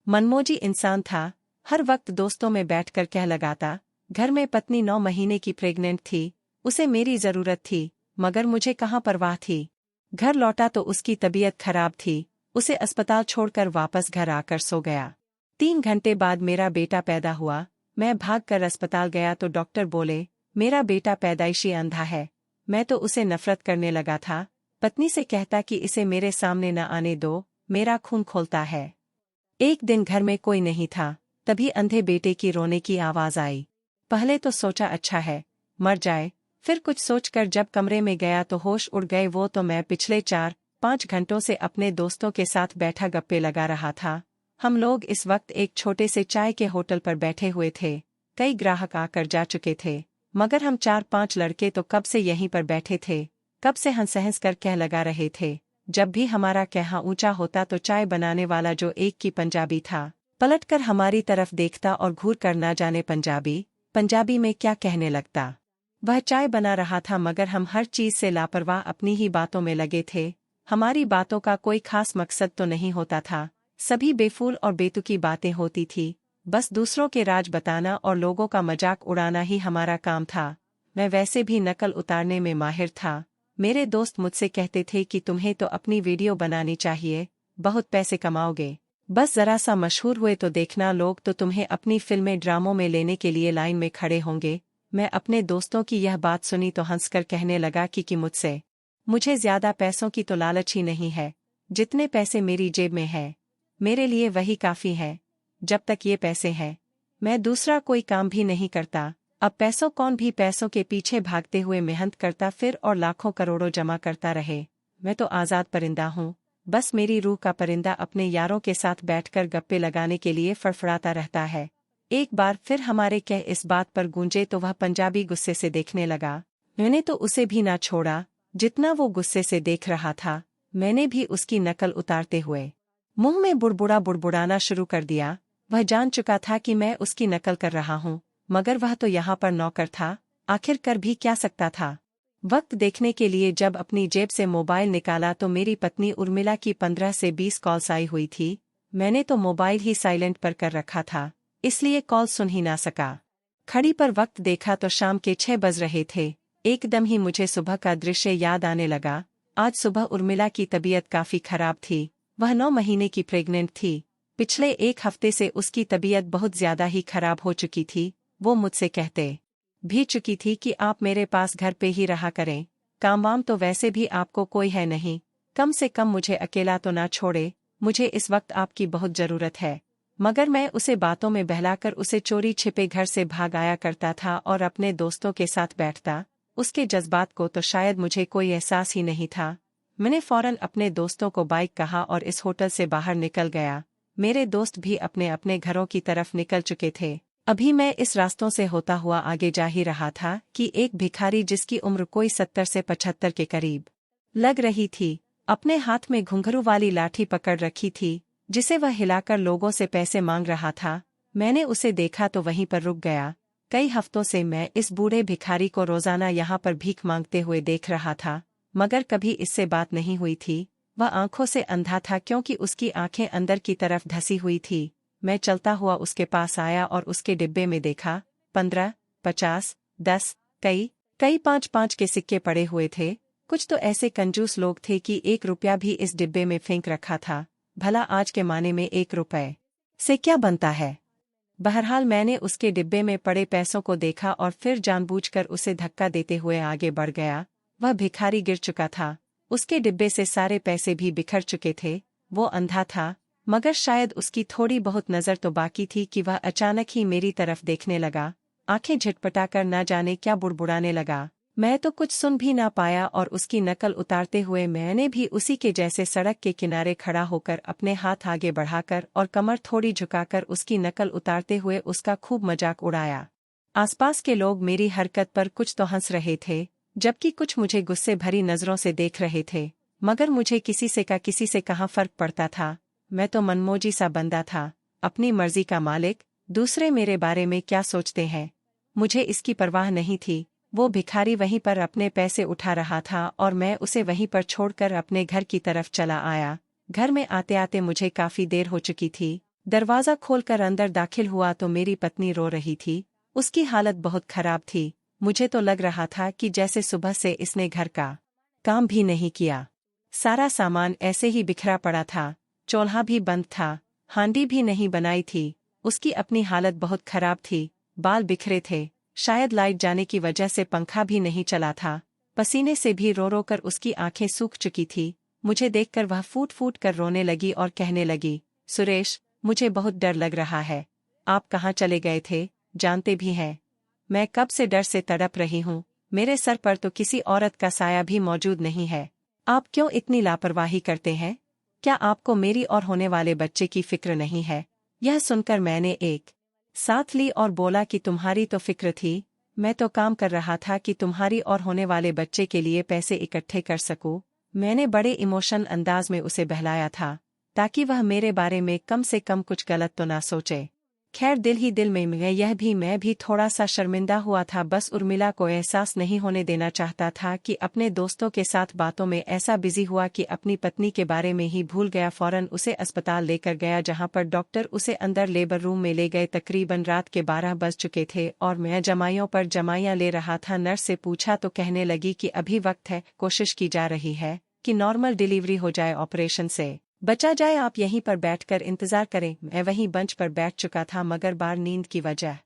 मनमोजी इंसान था, हर वक्त दोस्तों में बैठकर कह लगाता, घर में पत्नी 9 महीने की प्रेग्नेंट थी, उसे मेरी जरूरत थी, मगर मुझे कहाँ परवाह थी। घर लौटा तो उसकी तबीयत खराब थी, उसे अस्पताल छोड़कर वापस घर आकर सो गया। 3 घंटे बाद मेरा बेटा पैदा हुआ, मैं भागकर अस्पताल गया तो डॉक्टर बोले, मेरा बेटा पैदाइशी अंधा है। मैं तो उसे नफरत करने लगा था, पत्नी से कहता कि इसे मेरे सामने न आने दो, मेरा खून खोलता है। एक दिन घर में कोई नहीं था, तभी अंधे बेटे की रोने की आवाज आई। पहले तो सोचा अच्छा है, मर जाए, फिर कुछ सोचकर जब कमरे में गया तो होश उड़ गए वो तो मैं पिछले 4-5 घंटों से अपने दोस्तों के साथ बैठा गप्पे लगा रहा था। हम लोग इस वक्त एक छोटे से चाय के होटल पर बैठे हुए थे, कई ग्राहक आकर जा चुके थे, मगर हम 4-5 लड़के तो कब से यहीं पर बैठे थे, कब से हंस हंस कर कह लगा रहे थे। जब भी हमारा कहना ऊंचा होता तो चाय बनाने वाला जो एक की पंजाबी था, पलटकर हमारी तरफ देखता और घूर कर ना जाने पंजाबी में क्या कहने लगता। वह चाय बना रहा था मगर हम हर चीज से लापरवाह अपनी ही बातों में लगे थे। हमारी बातों का कोई खास मकसद तो नहीं होता था, सभी बेफूल और बेतुकी बातें होती थी, बस दूसरों के राज बताना और लोगों का मजाक उड़ाना ही हमारा काम था। मैं वैसे भी नकल उतारने में माहिर था। मेरे दोस्त मुझसे कहते थे कि तुम्हें तो अपनी वीडियो बनानी चाहिए, बहुत पैसे कमाओगे, बस जरा सा मशहूर हुए तो देखना, लोग तो तुम्हें अपनी फिल्में ड्रामों में लेने के लिए लाइन में खड़े होंगे। मैं अपने दोस्तों की यह बात सुनी तो हंसकर कहने लगा कि मुझे ज्यादा पैसों की तो लालच ही नहीं है, जितने पैसे मेरी जेब में है, मेरे लिए वही काफी है। जब तक ये पैसे हैं, मैं दूसरा कोई काम भी नहीं करता। अब पैसों कौन भी पैसों के पीछे भागते हुए मेहनत करता फिर और लाखों करोड़ों जमा करता रहे। मैं तो आजाद परिंदा हूँ, बस मेरी रूह का परिंदा अपने यारों के साथ बैठकर गप्पे लगाने के लिए फड़फड़ाता रहता है। एक बार फिर हमारे कह इस बात पर गूंजे तो वह पंजाबी गुस्से से देखने लगा। मैंने तो उसे भी ना छोड़ा, जितना वो गुस्से से देख रहा था, मैंने भी उसकी नकल उतारते हुए मुंह में बुड़बुड़ाना शुरू कर दिया। वह जान चुका था कि मैं उसकी नकल कर रहा हूँ, मगर वह तो यहाँ पर नौकर था, आखिर कर भी क्या सकता था। वक्त देखने के लिए जब अपनी जेब से मोबाइल निकाला तो मेरी पत्नी उर्मिला की 15 से 20 कॉल्स आई हुई थी। मैंने तो मोबाइल ही साइलेंट पर कर रखा था, इसलिए कॉल सुन ही ना सका। घड़ी पर वक्त देखा तो शाम के 6 बज रहे थे। एकदम ही मुझे सुबह का दृश्य याद आने लगा। आज सुबह उर्मिला की तबीयत काफी खराब थी, वह 9 महीने की प्रेग्नेंट थी। पिछले 1 हफ्ते से उसकी तबीयत बहुत ज्यादा ही खराब हो चुकी थी। वो मुझसे कहते भी चुकी थी कि आप मेरे पास घर पे ही रहा करें, काम वाम तो वैसे भी आपको कोई है नहीं, कम से कम मुझे अकेला तो ना छोड़े, मुझे इस वक्त आपकी बहुत जरूरत है। मगर मैं उसे बातों में बहलाकर उसे चोरी छिपे घर से भाग आया करता था और अपने दोस्तों के साथ बैठता। उसके जज्बात को तो शायद मुझे कोई एहसास ही नहीं था। मैंने फौरन अपने दोस्तों को बाइक कहा और इस होटल से बाहर निकल गया। मेरे दोस्त भी अपने अपने घरों की तरफ निकल चुके थे। अभी मैं इस रास्तों से होता हुआ आगे जा ही रहा था कि एक भिखारी जिसकी उम्र कोई 70 से 75 के करीब लग रही थी, अपने हाथ में घुंघरू वाली लाठी पकड़ रखी थी, जिसे वह हिलाकर लोगों से पैसे मांग रहा था। मैंने उसे देखा तो वहीं पर रुक गया। कई हफ्तों से मैं इस बूढ़े भिखारी को रोजाना यहाँ पर भीख मांगते हुए देख रहा था, मगर कभी इससे बात नहीं हुई थी। वह आंखों से अंधा था क्योंकि उसकी आंखें अंदर की तरफ धसी हुई थी। मैं चलता हुआ उसके पास आया और उसके डिब्बे में देखा 15, 50, 10, कई 5-5 के सिक्के पड़े हुए थे। कुछ तो ऐसे कंजूस लोग थे कि 1 रुपया भी इस डिब्बे में फेंक रखा था। भला आज के माने में 1 रुपए से क्या बनता है। बहरहाल मैंने उसके डिब्बे में पड़े पैसों को देखा और फिर जानबूझकर उसे धक्का देते हुए आगे बढ़ गया। वह भिखारी गिर चुका था, उसके डिब्बे से सारे पैसे भी बिखर चुके थे। वो अंधा था, मगर शायद उसकी थोड़ी बहुत नजर तो बाकी थी कि वह अचानक ही मेरी तरफ देखने लगा। आंखें झटपटाकर ना जाने क्या बुड़बुड़ाने लगा। मैं तो कुछ सुन भी ना पाया और उसकी नकल उतारते हुए मैंने भी उसी के जैसे सड़क के किनारे खड़ा होकर अपने हाथ आगे बढ़ाकर और कमर थोड़ी झुकाकर उसकी नकल उतारते हुए उसका खूब मजाक उड़ाया। आसपास के लोग मेरी हरकत पर कुछ तो हंस रहे थे, जबकि कुछ मुझे गुस्से भरी नजरों से देख रहे थे, मगर मुझे किसी से कहाँ फर्क पड़ता था। मैं तो मनमोजी सा बंदा था, अपनी मर्जी का मालिक, दूसरे मेरे बारे में क्या सोचते हैं, मुझे इसकी परवाह नहीं थी। वो भिखारी वहीं पर अपने पैसे उठा रहा था और मैं उसे वहीं पर छोड़कर अपने घर की तरफ चला आया। घर में आते आते मुझे काफी देर हो चुकी थी। दरवाज़ा खोलकर अंदर दाखिल हुआ तो मेरी पत्नी रो रही थी। उसकी हालत बहुत खराब थी। मुझे तो लग रहा था कि जैसे सुबह से इसने घर का काम भी नहीं किया। सारा सामान ऐसे ही बिखरा पड़ा था, चूल्हा भी बंद था, हांडी भी नहीं बनाई थी। उसकी अपनी हालत बहुत खराब थी, बाल बिखरे थे, शायद लाइट जाने की वजह से पंखा भी नहीं चला था। पसीने से भी रो रो कर उसकी आंखें सूख चुकी थी। मुझे देखकर वह फूट फूट कर रोने लगी और कहने लगी, सुरेश, मुझे बहुत डर लग रहा है। आप कहाँ चले गए थे, जानते भी हैं मैं कब से डर से तड़प रही हूँ। मेरे सर पर तो किसी औरत का साया भी मौजूद नहीं है। आप क्यों इतनी लापरवाही करते हैं? क्या आपको मेरी और होने वाले बच्चे की फिक्र नहीं है? यह सुनकर मैंने एक साथ ली और बोला कि तुम्हारी तो फिक्र थी, मैं तो काम कर रहा था कि तुम्हारी और होने वाले बच्चे के लिए पैसे इकट्ठे कर सकूं। मैंने बड़े इमोशन अंदाज में उसे बहलाया था, ताकि वह मेरे बारे में कम से कम कुछ गलत तो ना सोचे। खैर दिल ही दिल में मैं भी थोड़ा सा शर्मिंदा हुआ था। बस उर्मिला को एहसास नहीं होने देना चाहता था कि अपने दोस्तों के साथ बातों में ऐसा बिजी हुआ कि अपनी पत्नी के बारे में ही भूल गया। फौरन उसे अस्पताल लेकर गया, जहां पर डॉक्टर उसे अंदर लेबर रूम में ले गए। तकरीबन रात के 12 बज चुके थे और मैं जमाइयों पर जमाइयां ले रहा था। नर्स से पूछा तो कहने लगी कि अभी वक्त है, कोशिश की जा रही है कि नॉर्मल डिलीवरी हो जाए, ऑपरेशन से बचा जाए। आप यहीं पर बैठकर इंतजार करें। मैं वहीं बेंच पर बैठ चुका था, मगर बार नींद की वजह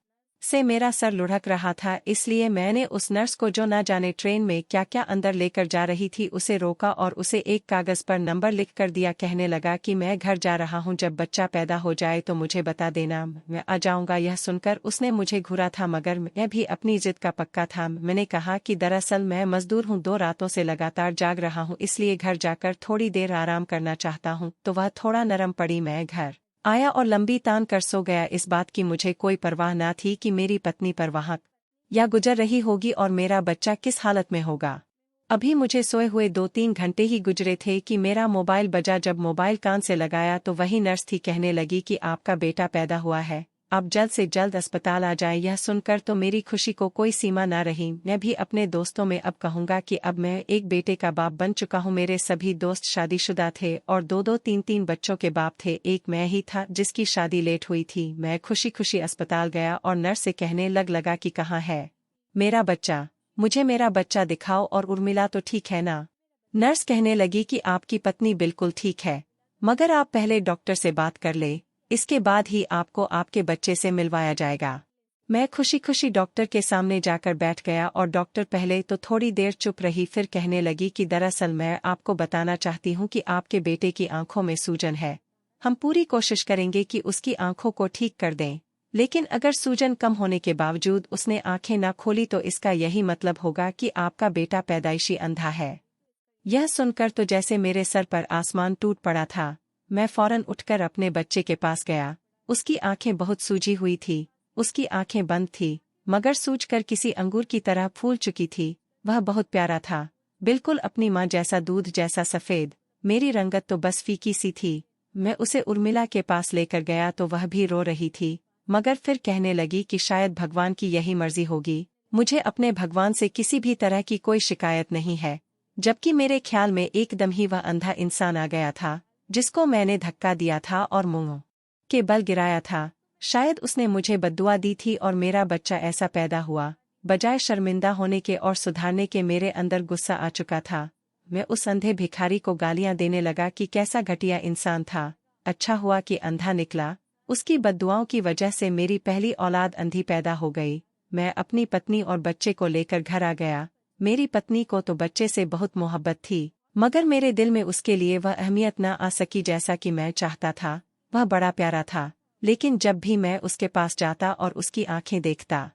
से मेरा सर लुढ़क रहा था। इसलिए मैंने उस नर्स को, जो ना जाने ट्रेन में क्या क्या अंदर लेकर जा रही थी, उसे रोका और उसे एक कागज पर नंबर लिख कर दिया। कहने लगा कि मैं घर जा रहा हूं, जब बच्चा पैदा हो जाए तो मुझे बता देना, मैं आ जाऊंगा। यह सुनकर उसने मुझे घूरा था, मगर मैं भी अपनी जिद का पक्का था। मैंने कहा कि दरअसल मैं मजदूर हूं, 2 रातों से लगातार जाग रहा हूं, इसलिए घर जाकर थोड़ी देर आराम करना चाहता हूं। तो वह थोड़ा नरम पड़ी। मैं घर आया और लंबी तान कर सो गया। इस बात की मुझे कोई परवाह ना थी कि मेरी पत्नी पर वहाँ या गुजर रही होगी और मेरा बच्चा किस हालत में होगा। अभी मुझे सोए हुए 2-3 घंटे ही गुजरे थे कि मेरा मोबाइल बजा। जब मोबाइल कान से लगाया तो वही नर्स थी। कहने लगी कि आपका बेटा पैदा हुआ है, आप जल्द से जल्द अस्पताल आ जाएं। यह सुनकर तो मेरी खुशी को कोई सीमा ना रही। मैं भी अपने दोस्तों में अब कहूँगा कि अब मैं एक बेटे का बाप बन चुका हूँ। मेरे सभी दोस्त शादीशुदा थे और 2-2, 3-3 बच्चों के बाप थे। एक मैं ही था जिसकी शादी लेट हुई थी। मैं खुशी खुशी अस्पताल गया और नर्स से कहने लगा कि कहाँ है मेरा बच्चा, मुझे मेरा बच्चा दिखाओ। और उर्मिला तो ठीक है ना? नर्स कहने लगी कि आपकी पत्नी बिल्कुल ठीक है, मगर आप पहले डॉक्टर से बात कर ले, इसके बाद ही आपको आपके बच्चे से मिलवाया जाएगा। मैं खुशी खुशी डॉक्टर के सामने जाकर बैठ गया और डॉक्टर पहले तो थोड़ी देर चुप रही, फिर कहने लगी कि दरअसल मैं आपको बताना चाहती हूँ कि आपके बेटे की आंखों में सूजन है। हम पूरी कोशिश करेंगे कि उसकी आंखों को ठीक कर दें, लेकिन अगर सूजन कम होने के बावजूद उसने आंखें न खोली तो इसका यही मतलब होगा कि आपका बेटा पैदाइशी अंधा है। यह सुनकर तो जैसे मेरे सर पर आसमान टूट पड़ा था। मैं फौरन उठकर अपने बच्चे के पास गया। उसकी आंखें बहुत सूजी हुई थी, उसकी आंखें बंद थी, मगर सूजकर किसी अंगूर की तरह फूल चुकी थी। वह बहुत प्यारा था, बिल्कुल अपनी माँ जैसा, दूध जैसा सफेद। मेरी रंगत तो बस फीकी सी थी। मैं उसे उर्मिला के पास लेकर गया तो वह भी रो रही थी, मगर फिर कहने लगी कि शायद भगवान की यही मर्जी होगी। मुझे अपने भगवान से किसी भी तरह की कोई शिकायत नहीं है। जबकि मेरे ख्याल में एकदम ही वह अंधा इंसान आ गया था, जिसको मैंने धक्का दिया था और मुंह के बल गिराया था। शायद उसने मुझे बद्दुआ दी थी और मेरा बच्चा ऐसा पैदा हुआ। बजाय शर्मिंदा होने के और सुधारने के, मेरे अंदर गुस्सा आ चुका था। मैं उस अंधे भिखारी को गालियां देने लगा कि कैसा घटिया इंसान था। अच्छा हुआ कि अंधा निकला, उसकी बद्दुआओं की वजह से मेरी पहली औलाद अंधी पैदा हो गई। मैं अपनी पत्नी और बच्चे को लेकर घर आ गया। मेरी पत्नी को तो बच्चे से बहुत मोहब्बत थी, मगर मेरे दिल में उसके लिए वह अहमियत न आ सकी जैसा कि मैं चाहता था। वह बड़ा प्यारा था, लेकिन जब भी मैं उसके पास जाता और उसकी आंखें देखता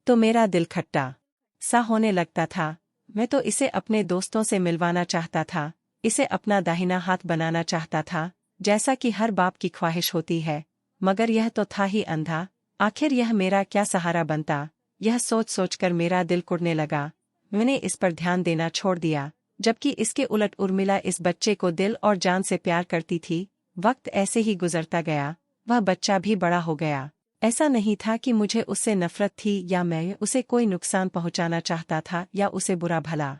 तो मेरा दिल खट्टा सा होने लगता था। मैं तो इसे अपने दोस्तों से मिलवाना चाहता था, इसे अपना दाहिना हाथ बनाना चाहता था, जैसा कि हर बाप की ख्वाहिश होती है। मगर यह तो था ही अंधा, आखिर यह मेरा क्या सहारा बनता? यह सोच सोचकर मेरा दिल कुढ़ने लगा। मैंने इस पर ध्यान देना छोड़ दिया, जबकि इसके उलट उर्मिला इस बच्चे को दिल और जान से प्यार करती थी। वक्त ऐसे ही गुजरता गया, वह बच्चा भी बड़ा हो गया। ऐसा नहीं था कि मुझे उससे नफरत थी या मैं उसे कोई नुकसान पहुंचाना चाहता था या उसे बुरा भला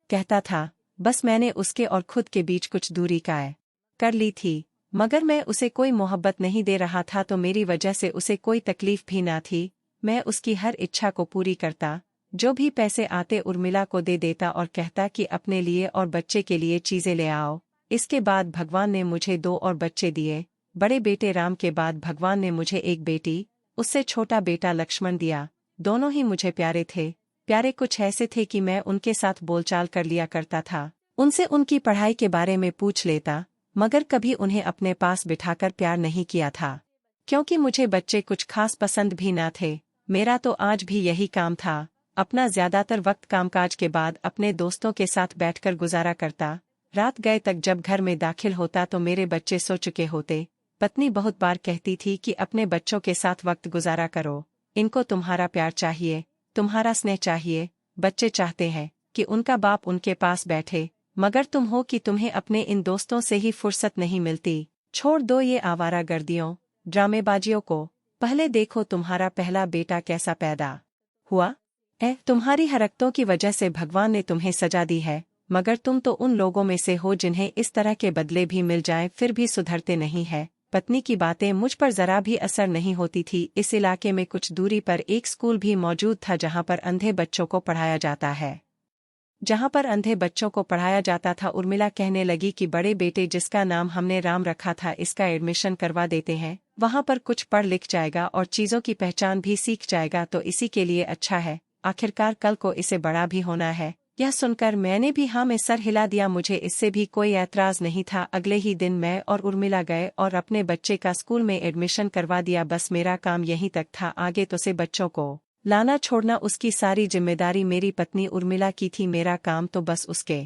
कहता था। बस मैंने उसके और खुद के बीच कुछ दूरी कायम कर ली थी। मगर मैं उसे कोई मोहब्बत नहीं दे रहा था तो मेरी वजह से उसे कोई तकलीफ भी ना थी। मैं उसकी हर इच्छा को पूरी करता। जो भी पैसे आते उर्मिला को दे देता और कहता कि अपने लिए और बच्चे के लिए चीजें ले आओ। इसके बाद भगवान ने मुझे 2 और बच्चे दिए। बड़े बेटे राम के बाद भगवान ने मुझे एक बेटी, उससे छोटा बेटा लक्ष्मण दिया। दोनों ही मुझे प्यारे थे। प्यारे कुछ ऐसे थे कि मैं उनके साथ बोलचाल कर लिया करता था। उनसे उनकी पढ़ाई के बारे में पूछ लेता, मगर कभी उन्हें अपने पास बिठाकर प्यार नहीं किया था, क्योंकि मुझे बच्चे कुछ खास पसंद भी ना थे। मेरा तो आज भी यही काम था। अपना ज्यादातर वक्त कामकाज के बाद अपने दोस्तों के साथ बैठकर गुजारा करता। रात गए तक जब घर में दाखिल होता तो मेरे बच्चे सो चुके होते। पत्नी बहुत बार कहती थी कि अपने बच्चों के साथ वक्त गुजारा करो, इनको तुम्हारा प्यार चाहिए, तुम्हारा स्नेह चाहिए। बच्चे चाहते हैं कि उनका बाप उनके पास बैठे, मगर तुम हो कि तुम्हें अपने इन दोस्तों से ही फुर्सत नहीं मिलती। छोड़ दो ये आवारागर्दियों, ड्रामेबाजियों को। पहले देखो तुम्हारा पहला बेटा कैसा पैदा हुआ। तुम्हारी हरकतों की वजह से भगवान ने तुम्हें सजा दी है, मगर तुम तो उन लोगों में से हो जिन्हें इस तरह के बदले भी मिल जाएं फिर भी सुधरते नहीं है। पत्नी की बातें मुझ पर जरा भी असर नहीं होती थी। इस इलाके में कुछ दूरी पर एक स्कूल भी मौजूद था जहां पर अंधे बच्चों को पढ़ाया जाता था। उर्मिला कहने लगी कि बड़े बेटे जिसका नाम हमने राम रखा था इसका एडमिशन करवा देते हैं, वहां पर कुछ पढ़ लिख जाएगा और चीजों की पहचान भी सीख जाएगा तो इसी के लिए अच्छा है। आखिरकार कल को इसे बड़ा भी होना है। यह सुनकर मैंने भी हाँ में सर हिला दिया। मुझे इससे भी कोई ऐतराज नहीं था। अगले ही दिन मैं और उर्मिला गए और अपने बच्चे का स्कूल में एडमिशन करवा दिया। बस मेरा काम यहीं तक था, आगे तो से बच्चों को लाना छोड़ना उसकी सारी जिम्मेदारी मेरी पत्नी उर्मिला की थी। मेरा काम तो बस उसके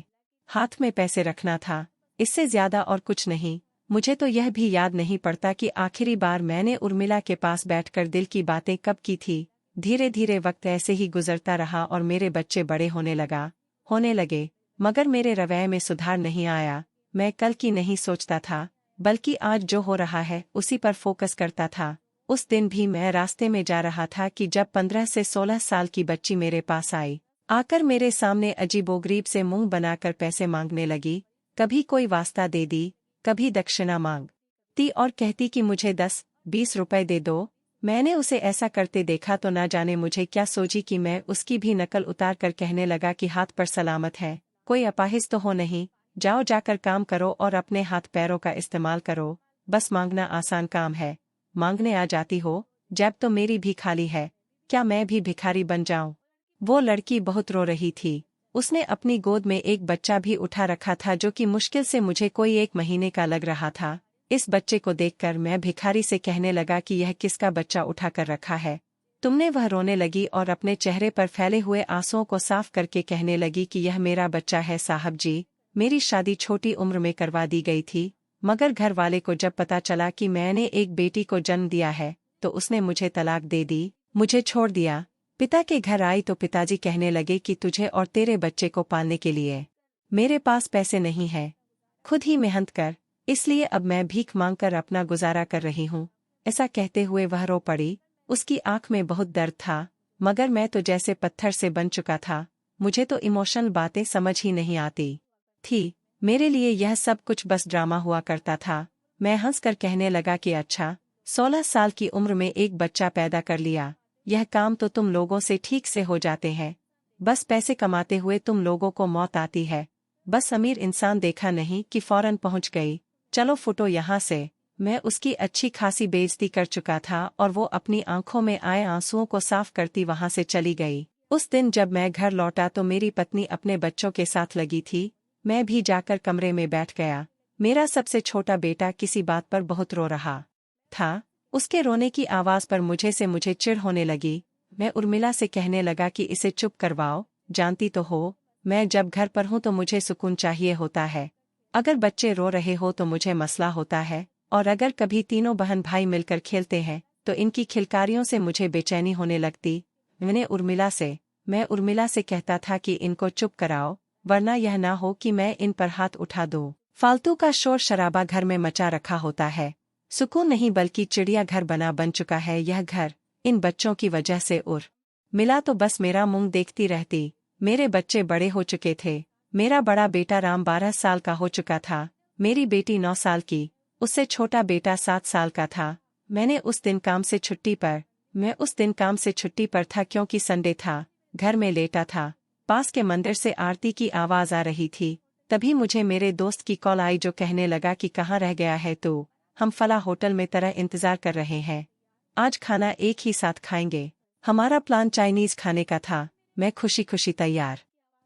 हाथ में पैसे रखना था, इससे ज्यादा और कुछ नहीं। मुझे तो यह भी याद नहीं पड़ता कि आखिरी बार मैंने उर्मिला के पास बैठकर दिल की बातें कब की थी। धीरे धीरे वक्त ऐसे ही गुजरता रहा और मेरे बच्चे बड़े होने लगे, मगर मेरे रवैये में सुधार नहीं आया। मैं कल की नहीं सोचता था, बल्कि आज जो हो रहा है उसी पर फोकस करता था। उस दिन भी मैं रास्ते में जा रहा था कि जब 15 से 16 साल की बच्ची मेरे पास आई। आकर मेरे सामने अजीबोगरीब से मुंह बनाकर पैसे मांगने लगी। कभी कोई वास्ता दे दी, कभी दक्षिणा मांगती और कहती कि मुझे 10-20 रुपए दे दो। मैंने उसे ऐसा करते देखा तो ना जाने मुझे क्या सोची कि मैं उसकी भी नकल उतार कर कहने लगा कि हाथ पर सलामत है, कोई अपाहिज तो हो नहीं। जाओ जाकर काम करो और अपने हाथ पैरों का इस्तेमाल करो। बस मांगना आसान काम है, मांगने आ जाती हो। जेब तो मेरी भी खाली है, क्या मैं भी भिखारी बन जाऊं? वो लड़की बहुत रो रही थी। उसने अपनी गोद में एक बच्चा भी उठा रखा था जो कि मुश्किल से मुझे कोई 1 महीने का लग रहा था। इस बच्चे को देखकर मैं भिखारी से कहने लगा कि यह किसका बच्चा उठा कर रखा है तुमने? वह रोने लगी और अपने चेहरे पर फैले हुए आंसुओं को साफ करके कहने लगी कि यह मेरा बच्चा है साहब जी। मेरी शादी छोटी उम्र में करवा दी गई थी, मगर घर वाले को जब पता चला कि मैंने एक बेटी को जन्म दिया है तो उसने मुझे तलाक दे दी, मुझे छोड़ दिया। पिता के घर आई तो पिताजी कहने लगे कि तुझे और तेरे बच्चे को पालने के लिए मेरे पास पैसे नहीं है, खुद ही मेहनत कर, इसलिए अब मैं भीख मांगकर अपना गुजारा कर रही हूँ। ऐसा कहते हुए वह रो पड़ी। उसकी आंख में बहुत दर्द था, मगर मैं तो जैसे पत्थर से बन चुका था। मुझे तो इमोशनल बातें समझ ही नहीं आती थी। मेरे लिए यह सब कुछ बस ड्रामा हुआ करता था। मैं हंसकर कहने लगा कि अच्छा, 16 साल की उम्र में एक बच्चा पैदा कर लिया, यह काम तो तुम लोगों से ठीक से हो जाते हैं। बस पैसे कमाते हुए तुम लोगों को मौत आती है। बस अमीर इंसान देखा नहीं कि फौरन पहुंच गई। चलो फुटो यहाँ से। मैं उसकी अच्छी खासी बेइज्जती कर चुका था और वो अपनी आंखों में आए आंसुओं को साफ करती वहां से चली गई। उस दिन जब मैं घर लौटा तो मेरी पत्नी अपने बच्चों के साथ लगी थी। मैं भी जाकर कमरे में बैठ गया। मेरा सबसे छोटा बेटा किसी बात पर बहुत रो रहा था। उसके रोने की आवाज पर मुझे चिढ़ होने लगी। मैं उर्मिला से कहने लगा कि इसे चुप करवाओ। जानती तो हो, मैं जब घर पर हूं तो मुझे सुकून चाहिए होता है। अगर बच्चे रो रहे हो तो मुझे मसला होता है, और अगर कभी तीनों बहन भाई मिलकर खेलते हैं तो इनकी खिलकारियों से मुझे बेचैनी होने लगती। मैं उर्मिला से कहता था कि इनको चुप कराओ, वरना यह ना हो कि मैं इन पर हाथ उठा दूं। फालतू का शोर शराबा घर में मचा रखा होता है। सुकून नहीं बल्कि चिड़िया घर बन चुका है यह घर। इन बच्चों की वजह से मिला तो बस मेरा मुंह देखती रहती। मेरे बच्चे बड़े हो चुके थे। मेरा बड़ा बेटा राम 12 साल का हो चुका था, मेरी बेटी 9 साल की। उससे छोटा बेटा 7 साल का था। मैं उस दिन काम से छुट्टी पर था क्योंकि संडे था। घर में लेटा था। पास के मंदिर से आरती की आवाज आ रही थी। तभी मुझे मेरे दोस्त की कॉल आई जो कहने लगा कि कहाँ रह गया है तू, हम फला होटल में तेरा इंतजार कर रहे हैं। आज खाना एक ही साथ खाएंगे। हमारा प्लान चाइनीज खाने का था। मैं खुशी खुशी तैयार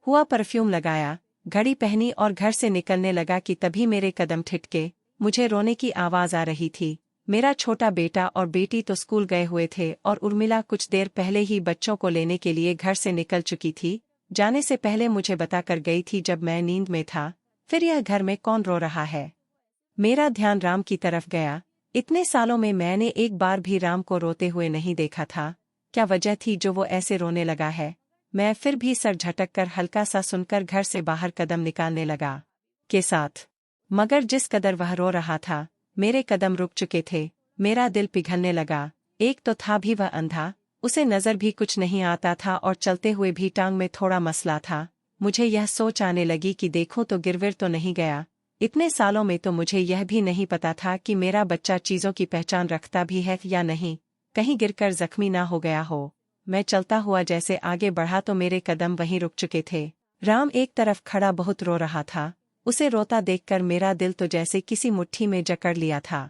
हुआ, परफ्यूम लगाया, घड़ी पहनी और घर से निकलने लगा कि तभी मेरे कदम ठिठके। मुझे रोने की आवाज आ रही थी। मेरा छोटा बेटा और बेटी तो स्कूल गए हुए थे और उर्मिला कुछ देर पहले ही बच्चों को लेने के लिए घर से निकल चुकी थी। जाने से पहले मुझे बताकर गई थी जब मैं नींद में था। फिर यह घर में कौन रो रहा है? मेरा ध्यान राम की तरफ गया। इतने सालों में मैंने एक बार भी राम को रोते हुए नहीं देखा था। क्या वजह थी जो वो ऐसे रोने लगा है? मैं फिर भी सर झटक कर हल्का सा सुनकर घर से बाहर कदम निकालने लगा के साथ। मगर जिस कदर वह रो रहा था, मेरे कदम रुक चुके थे। मेरा दिल पिघलने लगा। एक तो था भी वह अंधा, उसे नजर भी कुछ नहीं आता था और चलते हुए भी टांग में थोड़ा मसला था। मुझे यह सोच आने लगी कि देखूं तो गिरविर तो नहीं गया। इतने सालों में तो मुझे यह भी नहीं पता था कि मेरा बच्चा चीजों की पहचान रखता भी है या नहीं। कहीं गिरकर जख्मी ना हो गया हो। मैं चलता हुआ जैसे आगे बढ़ा तो मेरे कदम वहीं रुक चुके थे। राम एक तरफ खड़ा बहुत रो रहा था। उसे रोता देखकर मेरा दिल तो जैसे किसी मुट्ठी में जकड़ लिया था।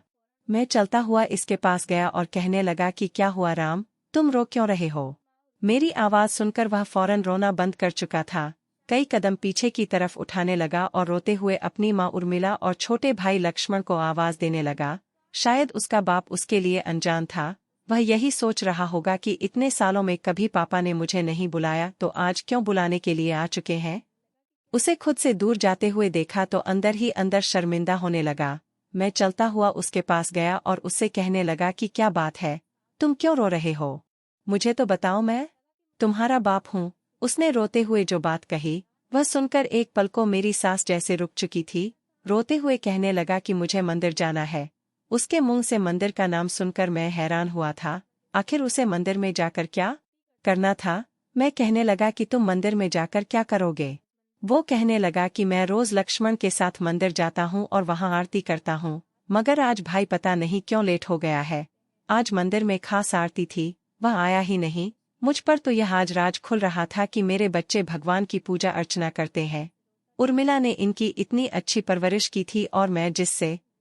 मैं चलता हुआ इसके पास गया और कहने लगा कि क्या हुआ राम, तुम रो क्यों रहे हो? मेरी आवाज सुनकर वह फौरन रोना बंद कर चुका था। कई कदम पीछे की तरफ उठाने लगा और रोते हुए अपनी माँ उर्मिला और छोटे भाई लक्ष्मण को आवाज देने लगा। शायद उसका बाप उसके लिए अनजान था। वह यही सोच रहा होगा कि इतने सालों में कभी पापा ने मुझे नहीं बुलाया तो आज क्यों बुलाने के लिए आ चुके हैं। उसे खुद से दूर जाते हुए देखा तो अंदर ही अंदर शर्मिंदा होने लगा। मैं चलता हुआ उसके पास गया और उससे कहने लगा कि क्या बात है, तुम क्यों रो रहे हो? मुझे तो बताओ, मैं तुम्हारा बाप हूँ। उसने रोते हुए जो बात कही वह सुनकर एक पल को मेरी सांस जैसे रुक चुकी थी। रोते हुए कहने लगा कि मुझे मंदिर जाना है। उसके मुंह से मंदिर का नाम सुनकर मैं हैरान हुआ था। आखिर उसे मंदिर में जाकर क्या करना था? मैं कहने लगा कि तुम मंदिर में जाकर क्या करोगे? वो कहने लगा कि मैं रोज लक्ष्मण के साथ मंदिर जाता हूँ और वहाँ आरती करता हूँ। मगर आज भाई पता नहीं क्यों लेट हो गया है। आज मंदिर में खास आरती थी, वह आया ही नहीं। मुझ पर तो यह आज राज खुल रहा था कि मेरे बच्चे भगवान की पूजा अर्चना करते हैं। उर्मिला ने इनकी इतनी अच्छी परवरिश की थी और मैं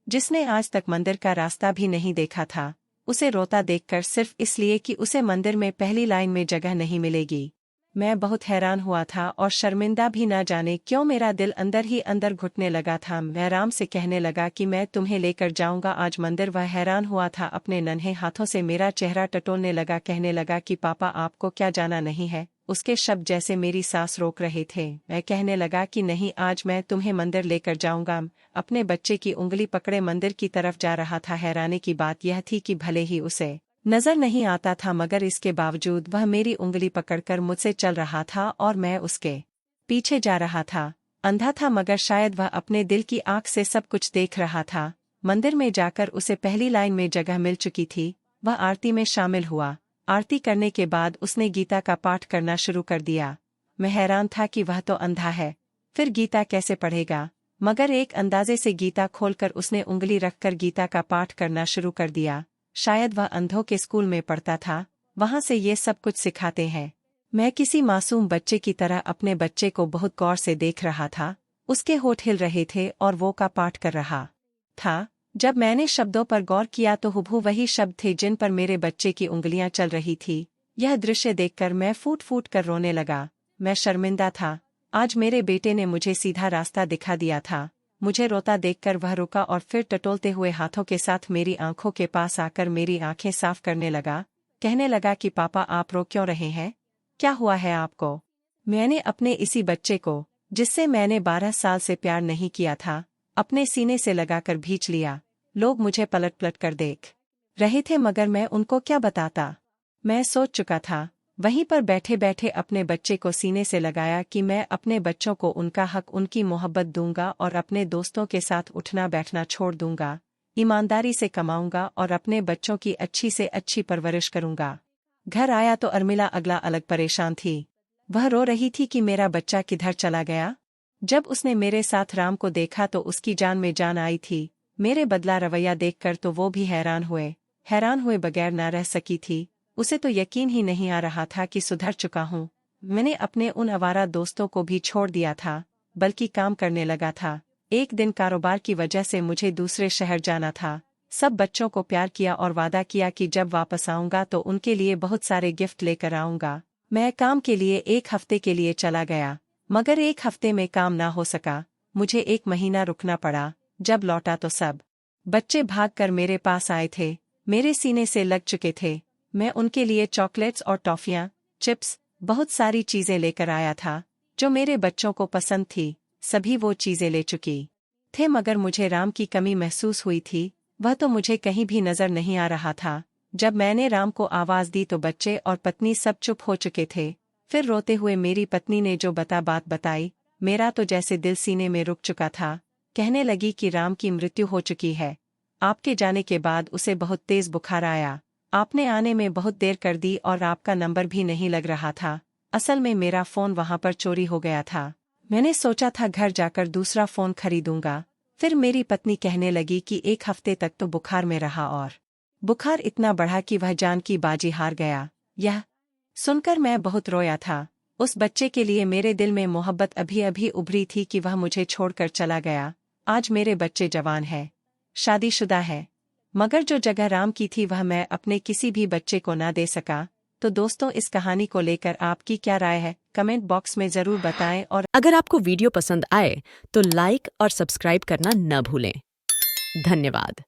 जिसने आज तक मंदिर का रास्ता भी नहीं देखा था, उसे रोता देखकर सिर्फ इसलिए कि उसे मंदिर में पहली लाइन में जगह नहीं मिलेगी। मैं बहुत हैरान हुआ था और शर्मिंदा भी ना जाने क्यों मेरा दिल अंदर ही अंदर घुटने लगा था। मैं राम से कहने लगा कि मैं तुम्हें लेकर जाऊंगा आज मंदिर। वह हैरान हुआ था, अपने नन्हे हाथों से मेरा चेहरा टटोलने लगा। कहने लगा कि पापा आपको क्या जाना नहीं है? उसके शब्द जैसे मेरी सांस रोक रहे थे। मैं कहने लगा कि नहीं, आज मैं तुम्हें मंदिर लेकर जाऊंगा। अपने बच्चे की उंगली पकड़े मंदिर की तरफ जा रहा था। हैरानी की बात यह थी कि भले ही उसे नजर नहीं आता था मगर इसके बावजूद वह मेरी उंगली पकड़कर मुझसे चल रहा था और मैं उसके पीछे जा रहा था। अंधा था मगर शायद वह अपने दिल की आंख से सब कुछ देख रहा था। मंदिर में जाकर उसे पहली लाइन में जगह मिल चुकी थी। वह आरती में शामिल हुआ। आरती करने के बाद उसने गीता का पाठ करना शुरू कर दिया। मैं हैरान था कि वह तो अंधा है, फिर गीता कैसे पढ़ेगा? मगर एक अंदाजे से गीता खोलकर उसने उंगली रखकर गीता का पाठ करना शुरू कर दिया। शायद वह अंधों के स्कूल में पढ़ता था, वहां से ये सब कुछ सिखाते हैं। मैं किसी मासूम बच्चे की तरह अपने बच्चे को बहुत गौर से देख रहा था। उसके होठ हिल रहे थे और वो का पाठ कर रहा था। जब मैंने शब्दों पर गौर किया तो हुबहू वही शब्द थे जिन पर मेरे बच्चे की उंगलियां चल रही थी। यह दृश्य देखकर मैं फूट फूट कर रोने लगा। मैं शर्मिंदा था। आज मेरे बेटे ने मुझे सीधा रास्ता दिखा दिया था। मुझे रोता देखकर वह रुका और फिर टटोलते हुए हाथों के साथ मेरी आंखों के पास आकर मेरी आंखें साफ करने लगा। कहने लगा कि पापा आप रो क्यों रहे हैं? क्या हुआ है आपको? मैंने अपने इसी बच्चे को, जिससे मैंने 12 साल से प्यार नहीं किया था, अपने सीने से लगाकर भींच लिया। लोग मुझे पलट पलट कर देख रहे थे मगर मैं उनको क्या बताता? मैं सोच चुका था। वहीं पर बैठे बैठे अपने बच्चे को सीने से लगाया कि मैं अपने बच्चों को उनका हक, उनकी मोहब्बत दूंगा और अपने दोस्तों के साथ उठना बैठना छोड़ दूंगा। ईमानदारी से कमाऊंगा और अपने बच्चों की अच्छी से अच्छी परवरिश करूंगा। घर आया तो उर्मिला अगला अलग परेशान थी। वह रो रही थी कि मेरा बच्चा किधर चला गया। जब उसने मेरे साथ राम को देखा तो उसकी जान में जान आई थी। मेरे बदला रवैया देखकर तो वो भी हैरान हुए बगैर न रह सकी थी। उसे तो यकीन ही नहीं आ रहा था कि सुधर चुका हूँ। मैंने अपने उन आवारा दोस्तों को भी छोड़ दिया था, बल्कि काम करने लगा था। एक दिन कारोबार की वजह से मुझे दूसरे शहर जाना था। सब बच्चों को प्यार किया और वादा किया कि जब वापस आऊंगा तो उनके लिए बहुत सारे गिफ्ट लेकर आऊंगा। मैं काम के लिए 1 हफ्ते के लिए चला गया, मगर 1 हफ्ते में काम ना हो सका। मुझे 1 महीना रुकना पड़ा। जब लौटा तो सब बच्चे भागकर मेरे पास आए थे, मेरे सीने से लग चुके थे। मैं उनके लिए चॉकलेट्स और टॉफियाँ, चिप्स, बहुत सारी चीजें लेकर आया था, जो मेरे बच्चों को पसंद थी। सभी वो चीजें ले चुकी थे, मगर मुझे राम की कमी महसूस हुई थी। वह तो मुझे कहीं भी नजर नहीं आ रहा था। जब मैंने राम को आवाज दी तो बच्चे और पत्नी सब चुप हो चुके थे। फिर रोते हुए मेरी पत्नी ने जो बात बताई, मेरा तो जैसे दिल सीने में रुक चुका था। कहने लगी कि राम की मृत्यु हो चुकी है। आपके जाने के बाद उसे बहुत तेज बुखार आया। आपने आने में बहुत देर कर दी और आपका नंबर भी नहीं लग रहा था। असल में मेरा फोन वहां पर चोरी हो गया था। मैंने सोचा था घर जाकर दूसरा फोन खरीदूंगा। फिर मेरी पत्नी कहने लगी कि 1 हफ्ते तक तो बुखार में रहा और बुखार इतना बढ़ा कि वह जान की बाजी हार गया। यह सुनकर मैं बहुत रोया था। उस बच्चे के लिए मेरे दिल में मोहब्बत अभी अभी उभरी थी कि वह मुझे छोड़कर चला गया। आज मेरे बच्चे जवान है, शादीशुदा है, मगर जो जगह राम की थी वह मैं अपने किसी भी बच्चे को ना दे सका। तो दोस्तों, इस कहानी को लेकर आपकी क्या राय है, कमेंट बॉक्स में जरूर बताएं। और अगर आपको वीडियो पसंद आए तो लाइक और सब्सक्राइब करना न भूलें। धन्यवाद।